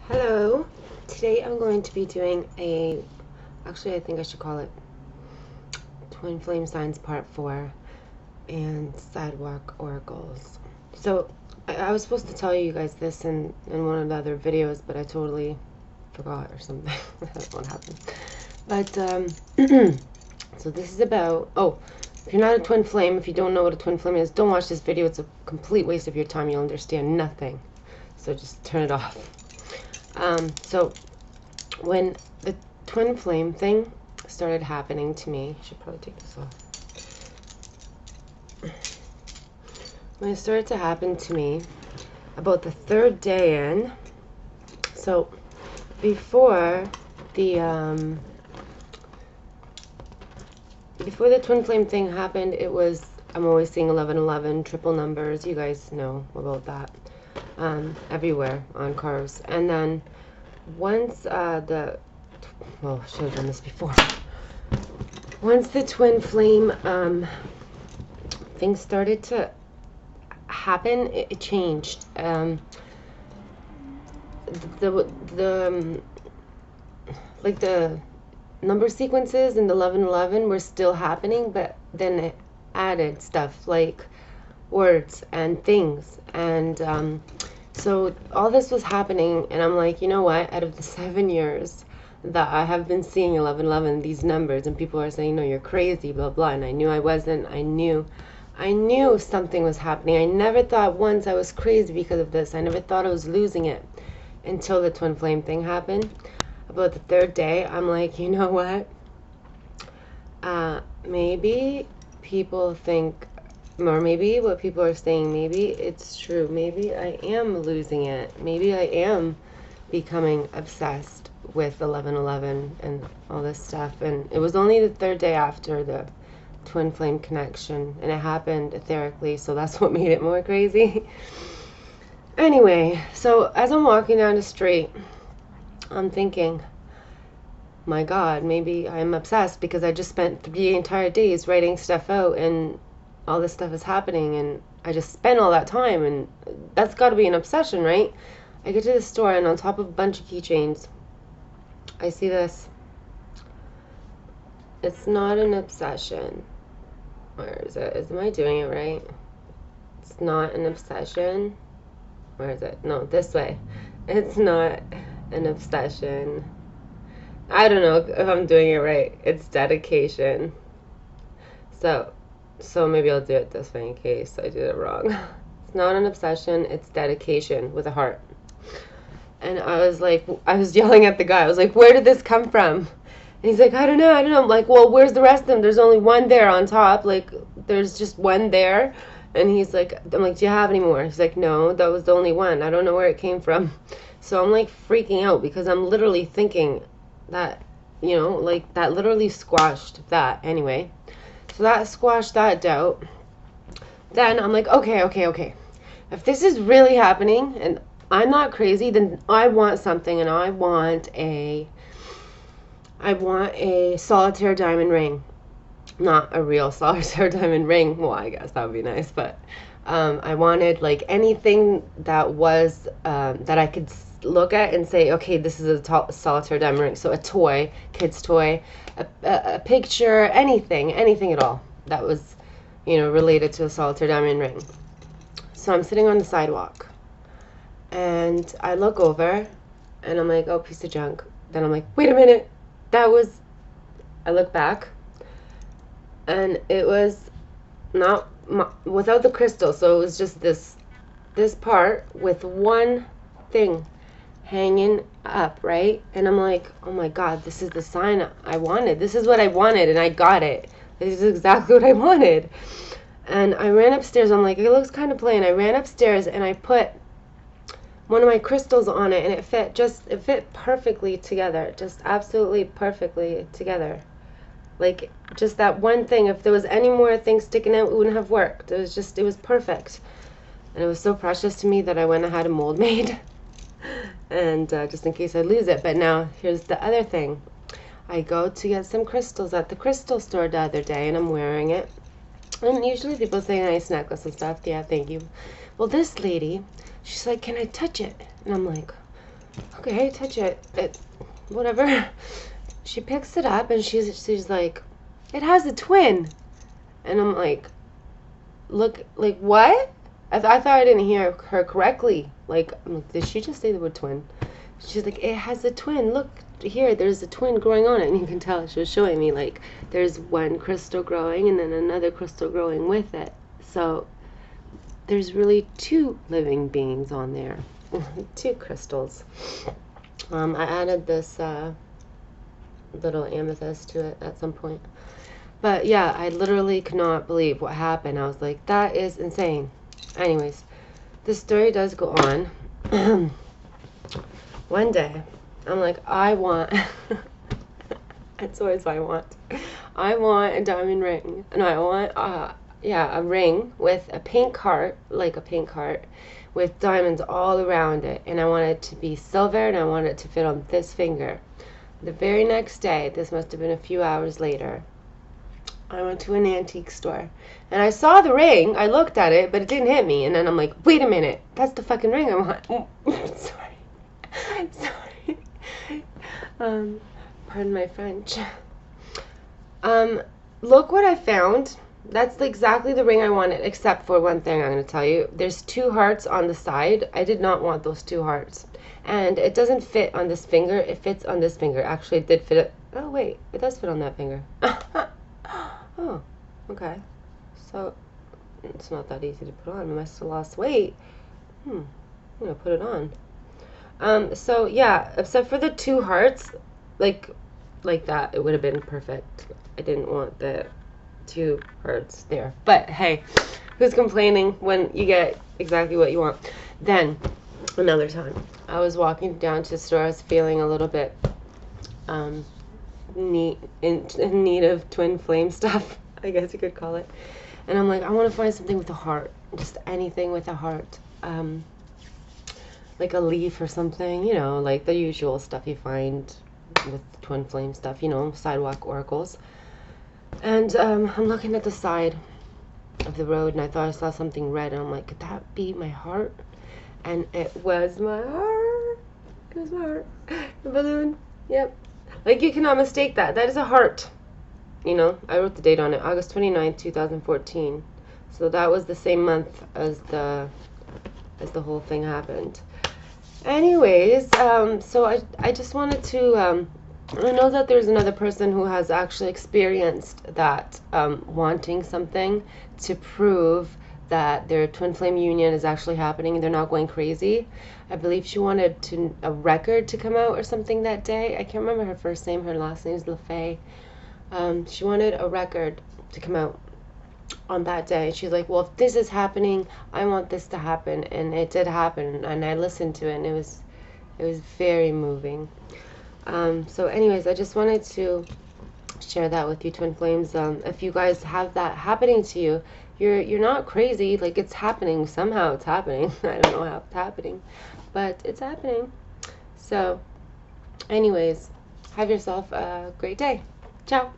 Hello, today I'm going to be doing actually I think I should call it Twin Flame Signs Part 4 and Sidewalk Oracles. So, I was supposed to tell you guys this in one of the other videos, but I totally forgot or something. I don't know what happened. But, so this is about, if you're not a Twin Flame, if you don't know what a Twin Flame is, don't watch this video. It's a complete waste of your time. You'll understand nothing. So just turn it off. So when the twin flame thing started happening to me, I should probably take this off. When it started to happen to me, about the third day in, so before the twin flame thing happened, it was, I'm always seeing 1111, triple numbers. You guys know about that. Everywhere on cars. And then once I should have done this before. Once the twin flame thing started to happen, it changed. Like the number sequences in the 1111 were still happening, but then it added stuff like words and things, and so all this was happening, and I'm like, you know what, out of the 7 years that I have been seeing 1111, these numbers, and people are saying, no, you're crazy, blah blah, and I knew I wasn't. I knew something was happening. I never thought once I was crazy because of this. I never thought I was losing it until the twin flame thing happened. About the third day, I'm like, you know what, maybe people think, or maybe what people are saying, maybe it's true. Maybe I am losing it. Maybe I am becoming obsessed with 1111 and all this stuff. And it was only the third day after the twin flame connection, and it happened etherically, so that's what made it more crazy. Anyway, so as I'm walking down the street, I'm thinking, my God, maybe I'm obsessed because I just spent 3 entire days writing stuff out, and all this stuff is happening, and I just spent all that time, and that's got to be an obsession, right? I get to the store, and on top of a bunch of keychains, I see this. It's not an obsession. Where is it? Am I doing it right? It's not an obsession. Where is it? No, this way. It's not an obsession. I don't know if I'm doing it right. It's dedication. So maybe I'll do it this way in case I did it wrong. It's not an obsession, it's dedication with a heart. And I was yelling at the guy. I was like, where did this come from? And he's like, I don't know. I'm like, well, where's the rest of them? There's only one there on top. Like, there's just one there. And he's like, I'm like, do you have any more? He's like, no, that was the only one. I don't know where it came from. So I'm like freaking out because I'm literally thinking that, like that literally squashed that anyway. So that squashed that doubt. Then I'm like, okay. If this is really happening and I'm not crazy, then I want something, and I want a solitaire diamond ring. Not a real solitaire diamond ring. Well, I guess that would be nice, but I wanted like anything that was that I could look at and say, okay, this is a solitaire diamond ring. So a toy, kid's toy, a picture, anything at all that was, related to a solitaire diamond ring. So I'm sitting on the sidewalk, and I look over, and I'm like, oh, piece of junk. Then I'm like, wait a minute, I look back, and it was not without the crystal, so it was just this part with one thing hanging up, right? And I'm like, oh my God, this is the sign I wanted. This is what I wanted, and I got it. This is exactly what I wanted. And I ran upstairs. I'm like, it looks kind of plain. I ran upstairs, and I put one of my crystals on it, and it fit perfectly together, just absolutely perfectly together. Like, just that one thing. If there was any more things sticking out, it wouldn't have worked. It was perfect. And it was so precious to me that I went and had a mold made. And just in case I lose it. But now, here's the other thing. I go to get some crystals at the crystal store the other day, and I'm wearing it. And usually people say nice necklace and stuff. Yeah, thank you. Well, this lady, she's like, can I touch it? And I'm like, Okay, touch it. Whatever. She picks it up and she's like, it has a twin. And I'm like, look, like what? I thought I didn't hear her correctly. Like, I'm like, did she just say the word twin? She's like, it has a twin. Look here, there's a twin growing on it. And you can tell she was showing me, like, there's one crystal growing and then another crystal growing with it. So there's really two living beings on there. Two crystals. I added this little amethyst to it at some point. But yeah, I literally could not believe what happened. I was like, that is insane. Anyways, the story does go on. One day, I'm like, I want, that's always what I want. I want a diamond ring. And I want, a ring with a pink heart, like a pink heart, with diamonds all around it. And I want it to be silver, and I want it to fit on this finger. The very next day, this must have been a few hours later, I went to an antique store and I saw the ring. I looked at it, but it didn't hit me. And then I'm like, wait a minute, that's the fucking ring I want. Sorry. Pardon my French. Look what I found. That's exactly the ring I wanted, except for one thing I'm going to tell you. There's two hearts on the side. I did not want those two hearts. And it doesn't fit on this finger. It fits on this finger. Actually, it did fit it. Oh, wait. It does fit on that finger. Oh, okay. So, it's not that easy to put on. I must have lost weight. I'm going to put it on. So, yeah, except for the two hearts, like that, it would have been perfect. I didn't want the two hearts there. But, hey, who's complaining when you get exactly what you want? Then, another time, I was walking down to the store. I was feeling a little bit in need of twin flame stuff, I guess you could call it. And I'm like, I want to find something with a heart. Just anything with a heart. Like a leaf or something, you know, like the usual stuff you find with twin flame stuff, you know, Sidewalk oracles. And I'm looking at the side of the road, and I thought I saw something red, and I'm like, could that be my heart? And it was my heart. It was my heart. The balloon. Yep. Like, you cannot mistake that. That is a heart. You know, I wrote the date on it, August 29th, 2014. So that was the same month as the whole thing happened. Anyways, so I just wanted to, I know that there's another person who has actually experienced that, wanting something to prove that their twin flame union is actually happening and they're not going crazy. I believe she wanted a record to come out or something that day. I can't remember her first name. Her last name is LaFay. She wanted a record to come out on that day. She's like, well, if this is happening, I want this to happen. And it did happen. And I listened to it, and it was very moving. So anyways, I just wanted to share that with you, twin flames. If you guys have that happening to you, you're not crazy. Like, it's happening. Somehow it's happening. I don't know how it's happening, but it's happening. So anyways, have yourself a great day. Ciao.